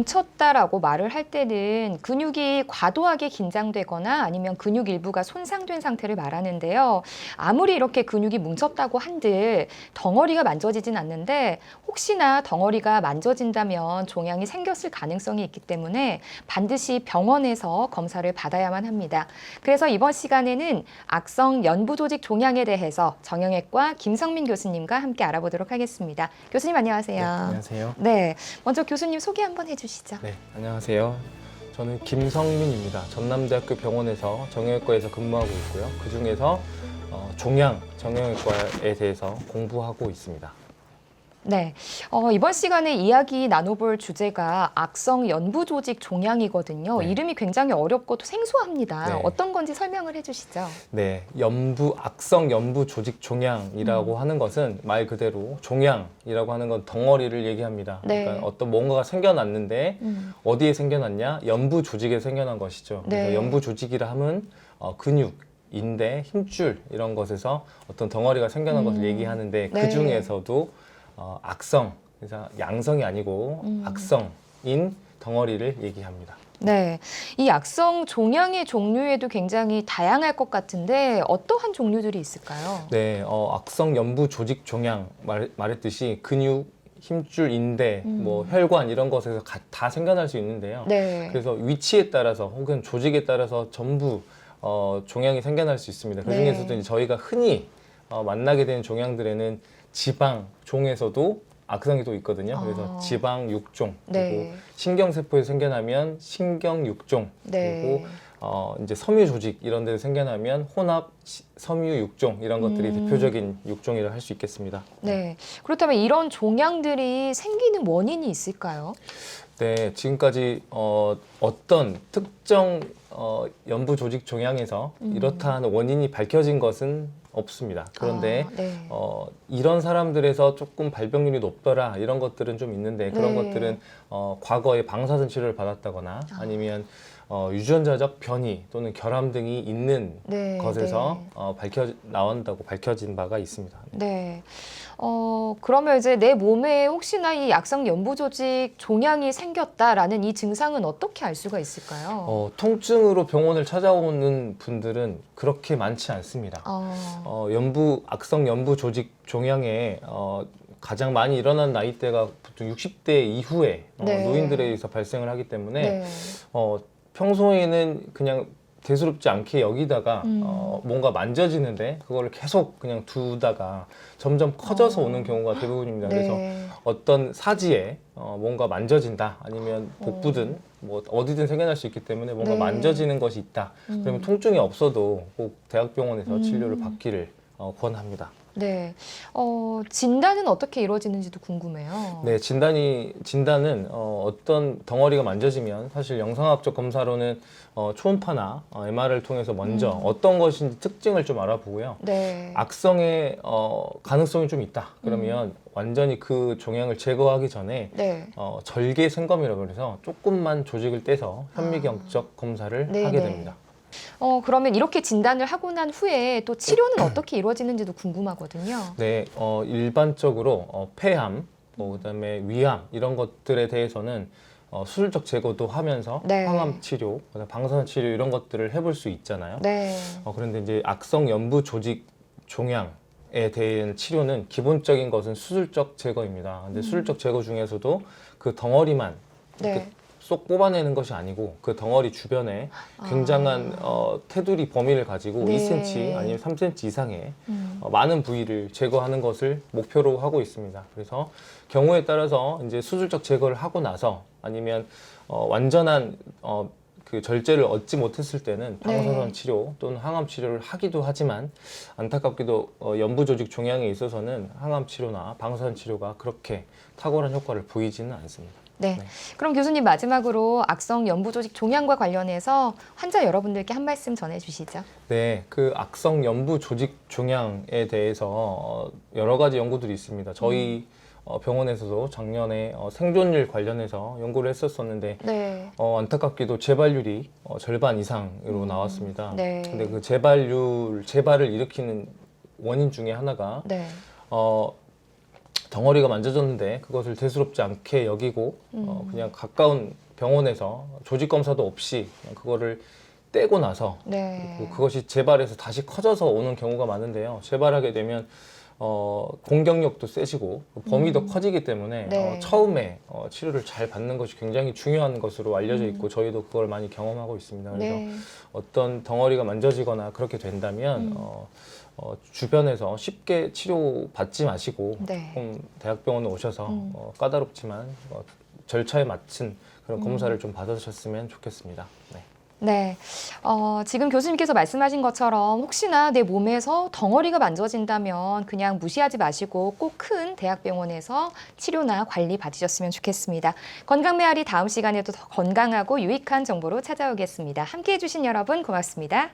뭉쳤다라고 말을 할 때는 근육이 과도하게 긴장되거나 아니면 근육 일부가 손상된 상태를 말하는데요. 아무리 이렇게 근육이 뭉쳤다고 한들 덩어리가 만져지진 않는데 혹시나 덩어리가 만져진다면 종양이 생겼을 가능성이 있기 때문에 반드시 병원에서 검사를 받아야만 합니다. 그래서 이번 시간에는 악성 연부조직 종양에 대해서 정형외과 김성민 교수님과 함께 알아보도록 하겠습니다. 교수님 안녕하세요. 네, 안녕하세요. 네, 먼저 교수님 소개 한번 해주시죠. 네, 안녕하세요. 저는 김성민입니다. 전남대학교 병원에서 정형외과에서 근무하고 있고요. 그 중에서 정형외과에 대해서 공부하고 있습니다. 네, 이번 시간에 이야기 나눠볼 주제가 악성 연부조직 종양이거든요. 네. 이름이 굉장히 어렵고 또 생소합니다. 네. 어떤 건지 설명을 해주시죠. 네, 악성 연부 조직 종양이라고 하는 것은 말 그대로 종양이라고 하는 건 덩어리를 얘기합니다. 네. 그러니까 어떤 뭔가가 생겨났는데 어디에 생겨났냐? 연부 조직에 생겨난 것이죠. 네. 그래서 연부 조직이라 하면 근육, 인대, 힘줄 이런 것에서 어떤 덩어리가 생겨난 것을 얘기하는데 네. 그 중에서도 악성, 그래서 양성이 아니고 악성인 덩어리를 얘기합니다. 네, 이 악성 종양의 종류에도 굉장히 다양할 것 같은데 어떠한 종류들이 있을까요? 네, 악성 연부 조직 종양 말했듯이 근육, 힘줄, 인대, 뭐 혈관 이런 것에서 다 생겨날 수 있는데요. 네. 그래서 위치에 따라서 혹은 조직에 따라서 전부 종양이 생겨날 수 있습니다. 그 네. 중에서도 이제 저희가 흔히 만나게 되는 종양들에는 지방 종에서도 악성이 또 있거든요. 그래서 지방 육종, 네. 그리고 신경세포에 생겨나면 신경 육종, 네. 그리고 이제 섬유 조직 이런 데서 생겨나면 혼합 섬유 육종 이런 것들이 대표적인 육종이라 할 수 있겠습니다. 네. 그렇다면 이런 종양들이 생기는 원인이 있을까요? 네, 지금까지 어떤 특정 연부 조직 종양에서 이렇다 하는 원인이 밝혀진 것은 없습니다. 그런데 네. 이런 사람들에서 조금 발병률이 높더라 이런 것들은 좀 있는데 그런 네. 것들은 과거에 방사선 치료를 받았다거나 아니면 유전자적 변이 또는 결함 등이 있는 네, 것에서 나온다고 밝혀진 바가 있습니다. 네. 그러면 이제 내 몸에 혹시나 이 악성 연부조직 종양이 생겼다라는 이 증상은 어떻게 알 수가 있을까요? 통증으로 병원을 찾아오는 분들은 그렇게 많지 않습니다. 악성 연부 조직 종양에 가장 많이 일어난 나이대가 보통 60대 이후에 네. 노인들에 의해서 발생을 하기 때문에 네. 평소에는 그냥 대수롭지 않게 여기다가 뭔가 만져지는데 그거를 계속 그냥 두다가 점점 커져서 오는 경우가 대부분입니다. 네. 그래서 어떤 사지에 뭔가 만져진다 아니면 복부든 뭐 어디든 생겨날 수 있기 때문에 뭔가 네. 만져지는 것이 있다. 그러면 통증이 없어도 꼭 대학병원에서 치료를 받기를 권합니다. 네. 진단은 어떻게 이루어지는지도 궁금해요. 네, 진단은 어떤 덩어리가 만져지면 사실 영상학적 검사로는 초음파나 MR을 통해서 먼저 어떤 것인지 특징을 좀 알아보고요. 네. 악성의 가능성이 좀 있다. 그러면 완전히 그 종양을 제거하기 전에 네. 절개 생검이라고 해서 조금만 조직을 떼서 현미경적 검사를 네, 하게 네. 됩니다. 그러면 이렇게 진단을 하고 난 후에 또 치료는 어떻게 이루어지는지도 궁금하거든요. 네, 일반적으로 폐암, 그다음에 위암 이런 것들에 대해서는 수술적 제거도 하면서 네. 항암 치료, 그다음에 방사선 치료 이런 것들을 해볼 수 있잖아요. 네. 그런데 이제 악성 연부 조직 종양에 대한 치료는 기본적인 것은 수술적 제거입니다. 근데 수술적 제거 중에서도 그 덩어리만 이렇게 네. 쏙 뽑아내는 것이 아니고 그 덩어리 주변에 굉장한 테두리 범위를 가지고 네. 2cm 아니면 3cm 이상의 많은 부위를 제거하는 것을 목표로 하고 있습니다. 그래서 경우에 따라서 이제 수술적 제거를 하고 나서 아니면 완전한 그 절제를 얻지 못했을 때는 방사선 네. 치료 또는 항암 치료를 하기도 하지만 안타깝게도 연부 조직 종양에 있어서는 항암 치료나 방사선 치료가 그렇게 탁월한 효과를 보이지는 않습니다. 네. 네. 그럼 교수님 마지막으로 악성 연부조직 종양과 관련해서 환자 여러분들께 한 말씀 전해주시죠. 네, 그 악성 연부 조직 종양에 대해서 여러 가지 연구들이 있습니다. 저희 병원에서도 작년에 생존율 관련해서 연구를 했었었는데 네. 안타깝게도 재발률이 절반 이상으로 나왔습니다. 네. 근데 그 재발을 일으키는 원인 중에 하나가 네. 덩어리가 만져졌는데 그것을 대수롭지 않게 여기고 그냥 가까운 병원에서 조직 검사도 없이 그냥 그거를 떼고 나서 네. 그것이 재발해서 다시 커져서 오는 경우가 많은데요. 재발하게 되면 공격력도 세지고 범위도 커지기 때문에 네. 처음에 치료를 잘 받는 것이 굉장히 중요한 것으로 알려져 있고 저희도 그걸 많이 경험하고 있습니다. 그래서 네. 어떤 덩어리가 만져지거나 그렇게 된다면 주변에서 쉽게 치료받지 마시고 네. 조금 대학병원에 오셔서 까다롭지만 절차에 맞춘 그런 검사를 좀 받으셨으면 좋겠습니다. 네. 네. 지금 교수님께서 말씀하신 것처럼 혹시나 내 몸에서 덩어리가 만져진다면 그냥 무시하지 마시고 꼭 큰 대학병원에서 치료나 관리 받으셨으면 좋겠습니다. 건강메아리 다음 시간에도 더 건강하고 유익한 정보로 찾아오겠습니다. 함께해 주신 여러분 고맙습니다.